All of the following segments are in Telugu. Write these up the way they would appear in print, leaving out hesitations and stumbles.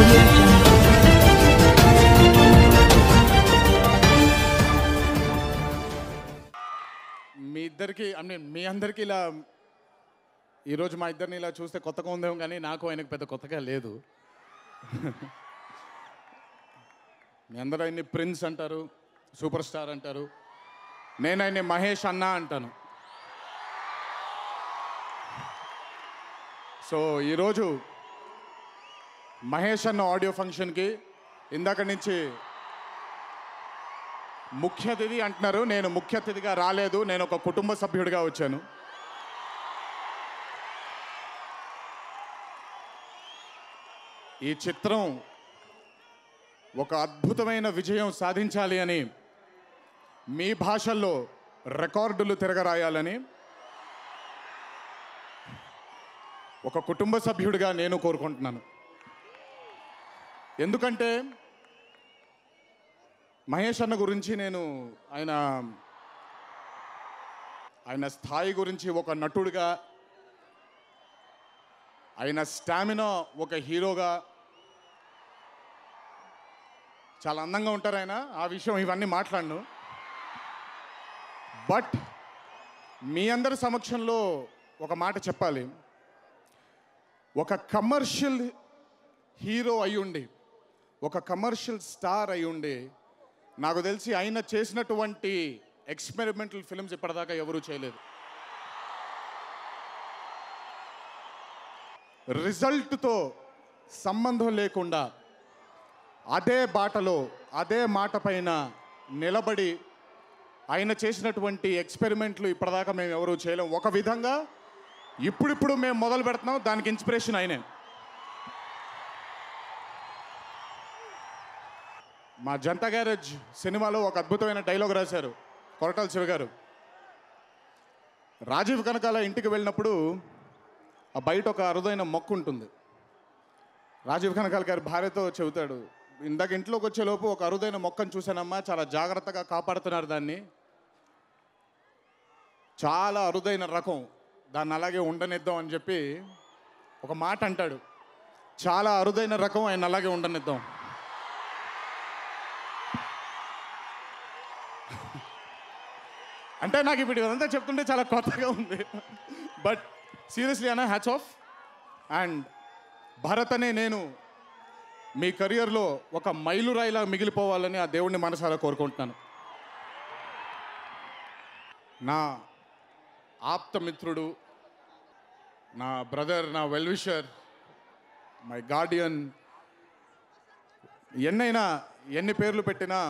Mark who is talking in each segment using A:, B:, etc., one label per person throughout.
A: audio jungle.
B: మీ అందరికీ ఇలా ఈరోజు మా ఇద్దరిని ఇలా చూస్తే కొత్తగా ఉందేమో కానీ నాకు ఆయనకు పెద్ద కొత్తగా లేదు. మీ అందరూ ఆయన్ని ప్రిన్స్ అంటారు, సూపర్ స్టార్ అంటారు. నేను ఆయన్ని మహేష్ అన్న అంటాను. సో ఈరోజు మహేష్ అన్న ఆడియో ఫంక్షన్కి ఇందాక నుంచి ముఖ్య అతిథి అంటున్నారు. నేను ముఖ్య అతిథిగా రాలేదు, నేను ఒక కుటుంబ సభ్యుడిగా వచ్చాను. ఈ చిత్రం ఒక అద్భుతమైన విజయం సాధించాలి అని, మీ భాషల్లో రికార్డులు తిరగరాయాలని ఒక కుటుంబ సభ్యుడిగా నేను కోరుకుంటున్నాను. ఎందుకంటే మహేష్ అన్న గురించి నేను ఆయన స్థాయి గురించి ఒక నటుడిగా, ఆయన స్టామినా ఒక హీరోగా, చాలా అందంగా ఉంటారు ఆయన. ఆ విషయం ఇవన్నీ మాట్లాడను. బట్ మీ అందరి సమక్షంలో ఒక మాట చెప్పాలి. ఒక కమర్షియల్ హీరో అయ్యుండి, ఒక కమర్షియల్ స్టార్ అయ్యుండి, నాకు తెలిసి ఆయన చేసినటువంటి ఎక్స్పెరిమెంటల్ ఫిల్మ్స్ ఇప్పటిదాకా ఎవరూ చేయలేదు. రిజల్ట్తో సంబంధం లేకుండా అదే బాటలో, అదే మాట పైన నిలబడి ఆయన చేసినటువంటి ఎక్స్పెరిమెంట్లు ఇప్పటిదాకా మేము ఎవరూ చేయలేం. ఒక విధంగా ఇప్పుడు మేము మొదలు పెడుతున్నాం, దానికి ఇన్స్పిరేషన్ ఆయనే. మా జనతా గ్యారేజ్ సినిమాలో ఒక అద్భుతమైన డైలాగ్ రాశారు కొరటాల శివ గారు. రాజీవ్ కనకాల ఇంటికి వెళ్ళినప్పుడు ఆ బయట ఒక అరుదైన మొక్క ఉంటుంది. రాజీవ్ కనకాల గారి భార్యతో చెబుతాడు, ఇందాక ఇంట్లోకి వచ్చేలోపు ఒక అరుదైన మొక్కను చూశానమ్మా, చాలా జాగ్రత్తగా కాపాడుతున్నారు దాన్ని, చాలా అరుదైన రకం, దాన్ని అలాగే ఉండనిద్దాం అని చెప్పి ఒక మాట అంటాడు. చాలా అరుదైన రకం, ఆయన అలాగే ఉండనిద్దాం. అంటే నాకు ఇప్పుడు ఇదంతా చెప్తుంటే చాలా కొత్తగా ఉంది. బట్ సీరియస్లీ అన్న, హ్యాట్స్ ఆఫ్. అండ్ భరత్ అనే నేను మీ కెరియర్లో ఒక మైలురాయిలా మిగిలిపోవాలని ఆ దేవుడిని మనసారా కోరుకుంటున్నాను. నా ఆప్త మిత్రుడు, నా బ్రదర్, నా వెల్విషర్, మై గార్డియన్, ఎన్ని పేర్లు పెట్టినా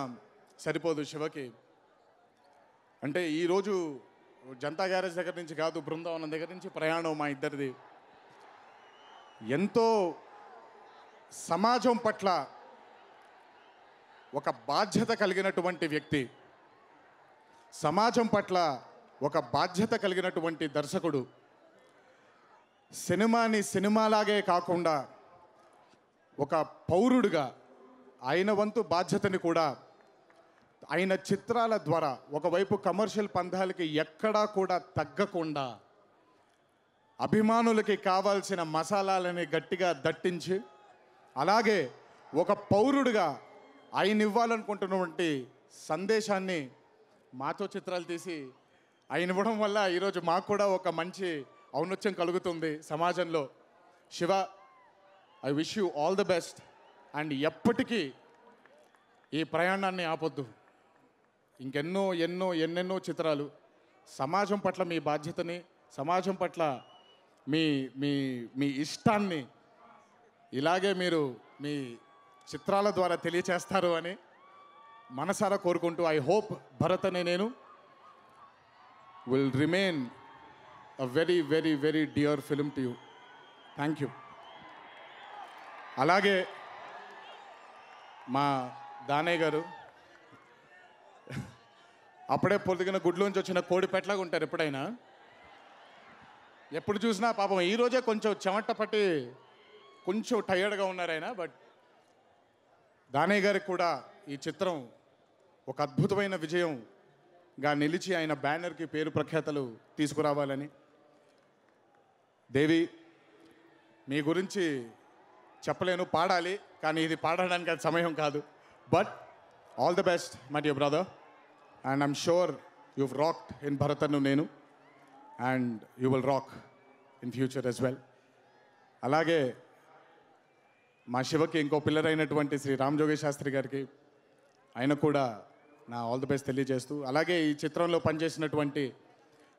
B: సరిపోదు శివకి. అంటే ఈరోజు జనతా గ్యారేజ్ దగ్గర నుంచి కాదు, బృందావనం దగ్గర నుంచి ప్రయాణం మా ఇద్దరిది. ఎంతో సమాజం పట్ల ఒక బాధ్యత కలిగినటువంటి వ్యక్తి, సమాజం పట్ల ఒక బాధ్యత కలిగినటువంటి దర్శకుడు. సినిమాని సినిమాలాగే కాకుండా ఒక పౌరుడిగా ఆయన వంతు బాధ్యతని కూడా ఆయన చిత్రాల ద్వారా ఒకవైపు కమర్షియల్ పందాలకి ఎక్కడా కూడా తగ్గకుండా అభిమానులకి కావాల్సిన మసాలాలని గట్టిగా దట్టించి, అలాగే ఒక పౌరుడిగా ఆయన ఇవ్వాలనుకుంటున్నటువంటి సందేశాన్ని మాతో చిత్రాలు తీసి ఆయన ఇవ్వడం వల్ల ఈరోజు మాకు కూడా ఒక మంచి ఔన్నత్యం కలుగుతుంది సమాజంలో. Shiva, I wish you all the best. And ఎప్పటికీ ఈ ప్రయాణాన్ని ఆపొద్దు. ఎన్నెన్నో చిత్రాలు, సమాజం పట్ల మీ బాధ్యతని, సమాజం పట్ల మీ మీ మీ ఇష్టాన్ని ఇలాగే మీరు మీ చిత్రాల ద్వారా తెలియచేస్తారు అని మనసారా కోరుకుంటూ, ఐ హోప్ భరత్ అనే నేను will remain a very very very dear film to you. Thank you. అలాగే మా దానయ్య గారు అప్పుడే పొద్దుగిన గుడ్లోంచి వచ్చిన కోడి పెట్టలాగా ఉంటారు. ఎప్పుడు చూసినా పాపం ఈరోజే కొంచెం చెమట పట్టి కొంచెం టయర్డ్గా ఉన్నారు ఆయన. బట్ దానయ్య గారికి కూడా ఈ చిత్రం ఒక అద్భుతమైన విజయంగా నిలిచి ఆయన బ్యానర్కి పేరు ప్రఖ్యాతలు తీసుకురావాలని. దేవి, మీ గురించి చెప్పలేను, పాడాలి, కానీ ఇది పాడడానికి అది సమయం కాదు. But all the best my dear brother, and I'm sure you've rocked in Bharatanu Nenu and you will rock in future as well. అలాగే మా శివకి ఇంకో పిల్లర్ అయినటువంటి శ్రీ రామ్ జోగేష్ శాస్త్రి గారికి ఆయన కూడా నా ఆల్ ది బెస్ట్ తెలియజేస్తూ, అలాగే ఈ చిత్రంలో పనిచేసినటువంటి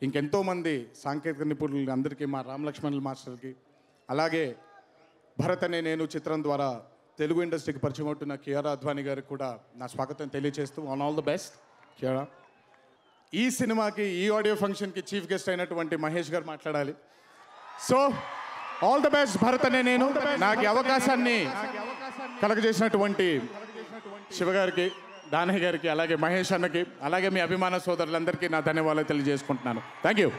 B: ఇంకెంతోమంది సాంకేతిక నిపుణులు అందరికీ, మా రామ్ లక్ష్మణుల మాస్టర్కి, అలాగే భరత్ అనే నేను చిత్రం ద్వారా తెలుగు ఇండస్ట్రీకి పరిచయం అవుతున్న కియారా అద్వానీ గారికి కూడా నా స్వాగతం తెలియజేస్తూ on all the best Kiara. ఈ సినిమాకి, ఈ ఆడియో ఫంక్షన్కి చీఫ్ గెస్ట్ అయినటువంటి మహేష్ గారు మాట్లాడాలి. So all the best Bharat అనే నేను. నాకు ఈ అవకాశాన్ని కలగజేసినటువంటి శివగారికి, దానయ్య గారికి, అలాగే మహేష్ అన్నకి, అలాగే మీ అభిమాన సోదరులందరికీ నా ధన్యవాదాలు తెలియజేసుకుంటున్నాను. Thank you.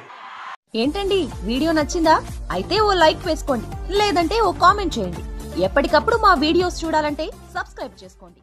A: ఏంటండి, వీడియో నచ్చిందా? అయితే ఓ లైక్ వేసుకోండి, లేదంటే ఓ కామెంట్ చేయండి. ఎప్పటికప్పుడు మా వీడియోస్ చూడాలంటే సబ్స్క్రైబ్ చేసుకోండి.